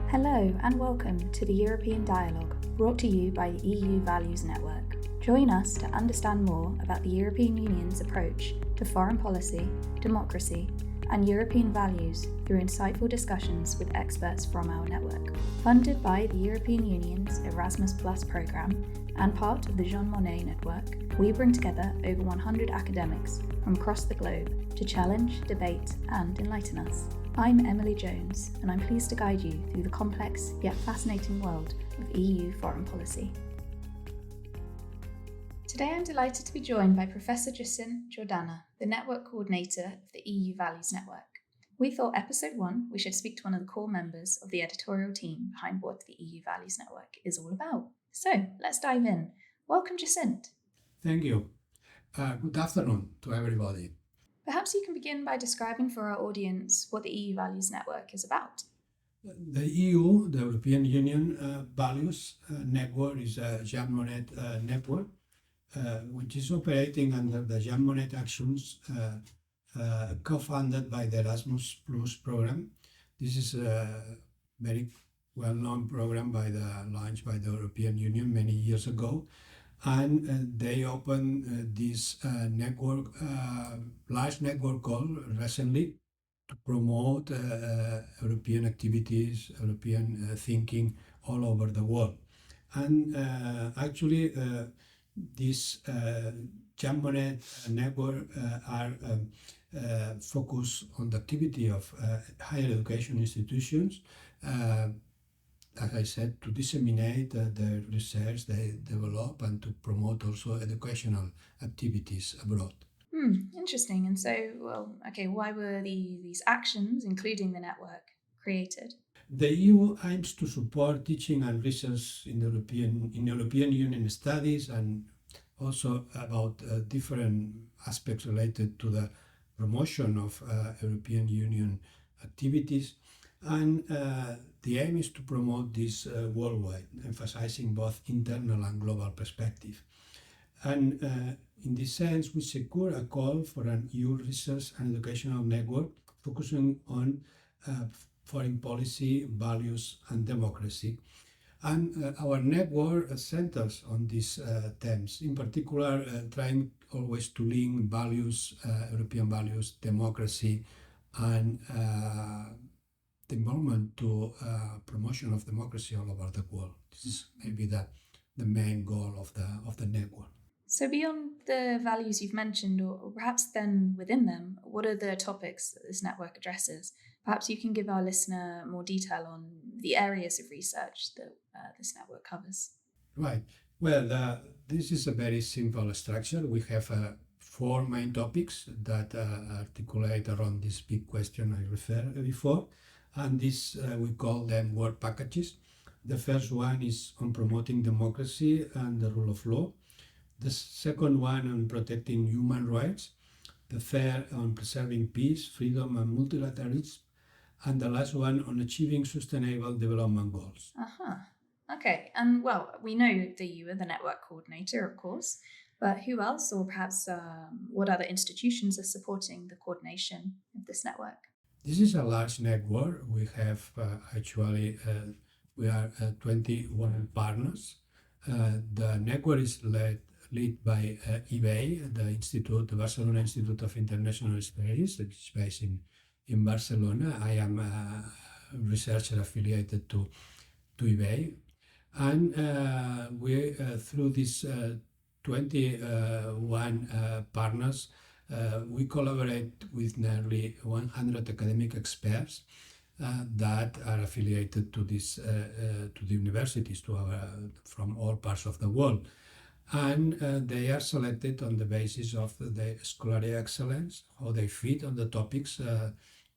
Hello and welcome to the European Dialogue, brought to you by the EU Values Network. Join us to understand more about the European Union's approach to foreign policy, democracy, and European values through insightful discussions with experts from our network. Funded by the European Union's Erasmus Plus programme and part of the Jean Monnet network, we bring together over 100 academics from across the globe to challenge, debate, and enlighten us. I'm Emily Jones, and I'm pleased to guide you through the complex yet fascinating world of EU foreign policy. Today I'm delighted to be joined by Professor Jacinth Jordana, the Network Coordinator of the EU Values Network. We thought episode 1 we should speak to one of the core members of the editorial team behind what the EU Values Network is all about. So let's dive in. Welcome, Jacinth. Thank you. Good afternoon to everybody. Perhaps you can begin by describing for our audience what the EU Values Network is about. The EU, the European Union Values Network, is a Jean Monnet network, which is operating under the Jean Monnet Actions, co-funded by the Erasmus Plus program. This is a very well-known program launched by the European Union many years ago. And they opened this network, large network call recently to promote European activities, European thinking all over the world. And actually, this Jean Monnet network are focused on the activity of higher education institutions, as I said, to disseminate the research they develop and to promote also educational activities abroad. Interesting. And so, why were these actions, including the network, created? The EU aims to support teaching and research in European Union studies and also about different aspects related to the promotion of European Union activities. And the aim is to promote this worldwide, emphasizing both internal and global perspective. And in this sense, we secure a call for an EU research and educational network focusing on foreign policy, values, and democracy. And our network centers on these themes, in particular, trying always to link values, European values, democracy, and the involvement to promotion of democracy all over the world. This is maybe the main goal of the network. So beyond the values you've mentioned, or perhaps then within them, what are the topics that this network addresses? Perhaps you can give our listener more detail on the areas of research that this network covers. Right. Well, this is a very simple structure. We have 4 main topics that articulate around this big question I referred before. And this, we call them work packages. The first one is on promoting democracy and the rule of law. The second one on protecting human rights. The third on preserving peace, freedom, and multilateralism. And the last one on achieving sustainable development goals. Okay. And we know that you are the network coordinator, of course, but who else, or perhaps what other institutions are supporting the coordination of this network? This is a large network. We have we are 21 partners. The network is led by IBEI, the Barcelona Institute of International Studies, which is based in Barcelona. I am a researcher affiliated to IBEI. And we, through these 21 partners, we collaborate with nearly 100 academic experts that are affiliated to the universities from all parts of the world. And they are selected on the basis of the scholarly excellence, how they fit on the topics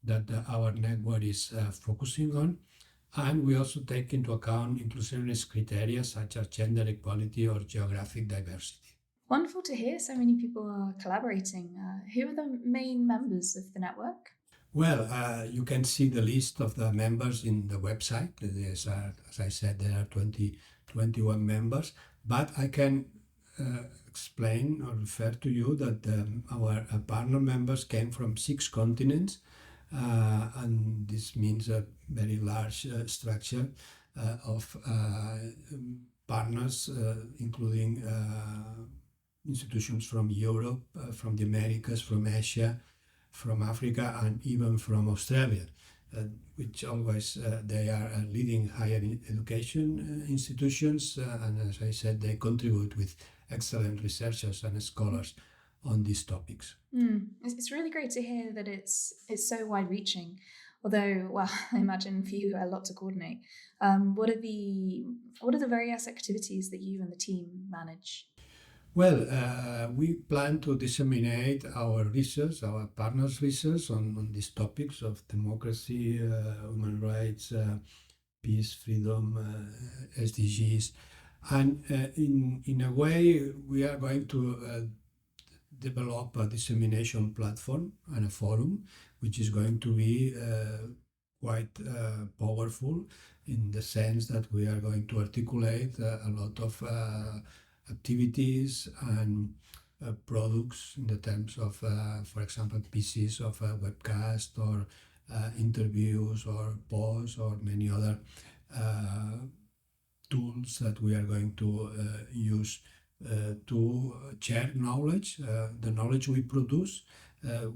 that our network is focusing on. And we also take into account inclusionist criteria such as gender equality or geographic diversity. Wonderful to hear so many people are collaborating. Who are the main members of the network? Well, you can see the list of the members in the website. As I said, there are 21 members, but I can explain or refer to you that our partner members came from 6 continents and this means a very large structure of partners, including institutions from Europe, from the Americas, from Asia, from Africa, and even from Australia, which always they are leading higher education institutions, and as I said, they contribute with excellent researchers and scholars on these topics. It's really great to hear that it's so wide-reaching. Although, well, I imagine for you a lot to coordinate. What are the various activities that you and the team manage? Well, we plan to disseminate our research, our partners' research on these topics of democracy, human rights, peace, freedom, SDGs. And in a way, we are going to develop a dissemination platform and a forum, which is going to be quite powerful in the sense that we are going to articulate a lot of activities and products in the terms of, for example, pieces of a webcast or interviews or posts or many other tools that we are going to use to share knowledge, the knowledge we produce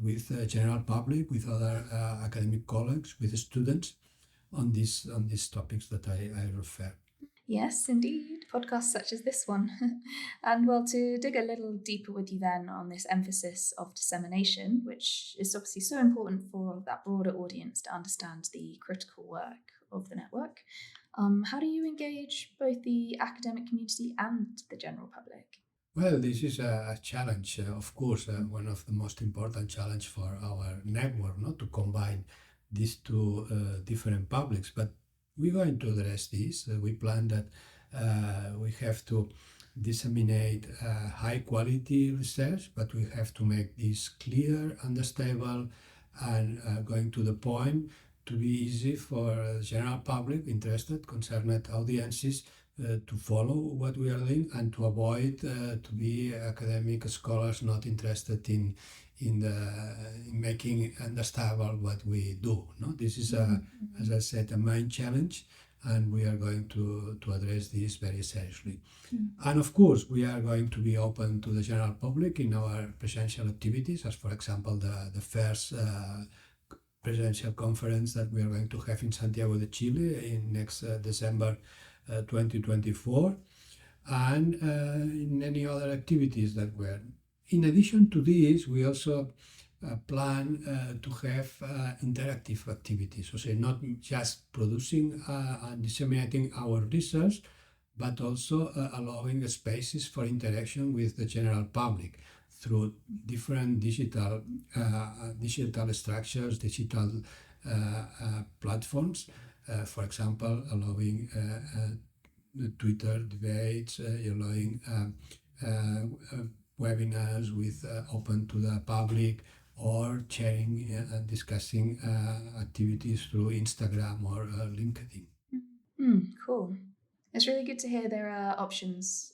with the general public, with other academic colleagues, with students on these topics that I refer. Yes, indeed, podcasts such as this one. And well, to dig a little deeper with you then on this emphasis of dissemination, which is obviously so important for that broader audience to understand the critical work of the network, how do you engage both the academic community and the general public? Well, this is a challenge, of course, one of the most important challenge for our network, not to combine these two different publics, but we're going to address this. We plan that we have to disseminate high quality research, but we have to make this clear, understandable, and going to the point to be easy for the general public, interested, concerned audiences to follow what we are doing and to avoid to be academic scholars not interested in making understandable what we do. No, this is as I said, a main challenge, and we are going to address this very seriously. And of course, we are going to be open to the general public in our presential activities, as for example the first presidential conference that we are going to have in Santiago de Chile in next December 2024, and in many other activities that we're. In addition to this, we also plan to have interactive activities, so say not just producing and disseminating our research, but also allowing spaces for interaction with the general public through different digital structures, digital platforms. For example, allowing Twitter debates, allowing webinars with open to the public, or sharing and discussing activities through Instagram or LinkedIn. Cool. It's really good to hear there are options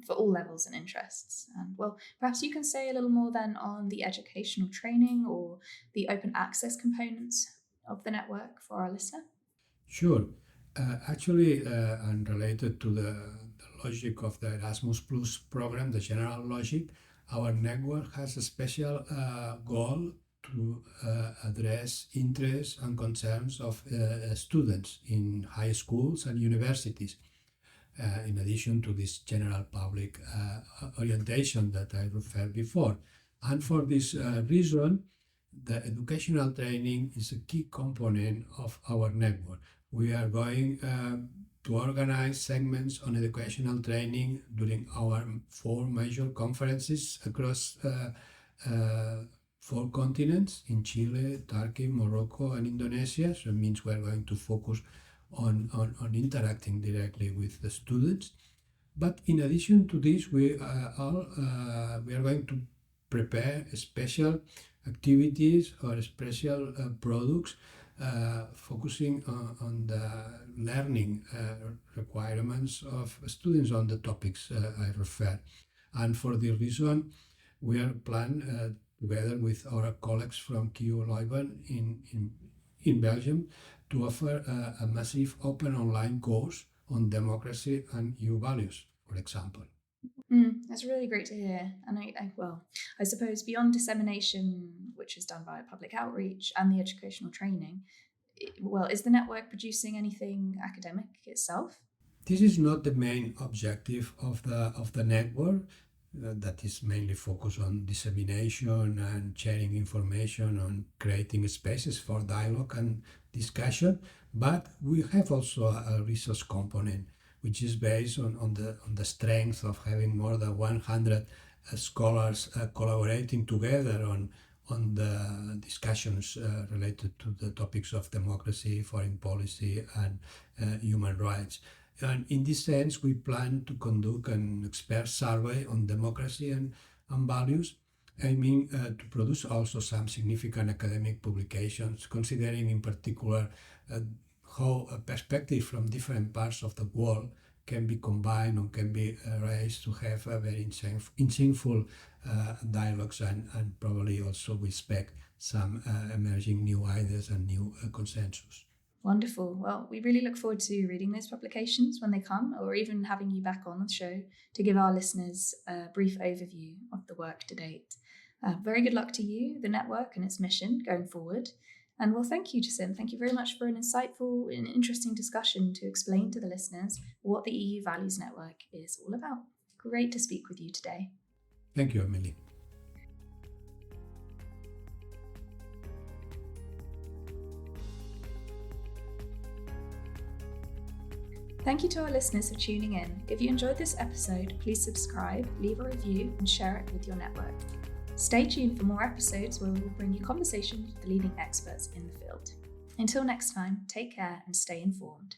for all levels and interests. And well, perhaps you can say a little more then on the educational training or the open access components of the network for our listener. Sure. Actually, and related to the logic of the Erasmus Plus program, the general logic, our network has a special goal to address interests and concerns of students in high schools and universities, in addition to this general public orientation that I referred before. And for this reason, the educational training is a key component of our network. We are going to organize segments on educational training during our 4 major conferences across 4 continents, in Chile, Turkey, Morocco, and Indonesia. So it means we're going to focus on interacting directly with the students. But in addition to this, we are going to prepare special activities or special products focusing on the learning requirements of students on the topics I refer. And for this reason, we are planning together with our colleagues from KU Leuven in Belgium, to offer a massive open online course on democracy and EU values, for example. That's really great to hear. And I suppose beyond dissemination, which is done via public outreach and the educational training, is the network producing anything academic itself? This is not the main objective of the network. That is mainly focused on dissemination and sharing information, on creating spaces for dialogue and discussion. But we have also a research component, which is based on the strength of having more than 100 scholars collaborating together on the discussions related to the topics of democracy, foreign policy, and human rights. And in this sense, we plan to conduct an expert survey on democracy and values, aiming to produce also some significant academic publications, considering in particular how a perspective from different parts of the world can be combined or can be raised to have a very insightful dialogues and probably also respect some emerging new ideas and new consensus. Wonderful. Well, we really look forward to reading those publications when they come, or even having you back on the show to give our listeners a brief overview of the work to date. Very good luck to you, the network, and its mission going forward. And well, thank you, Jasim. Thank you very much for an insightful and interesting discussion to explain to the listeners what the EU Values Network is all about. Great to speak with you today. Thank you, Emily. Thank you to our listeners for tuning in. If you enjoyed this episode, please subscribe, leave a review, and share it with your network. Stay tuned for more episodes where we will bring you conversations with the leading experts in the field. Until next time, take care and stay informed.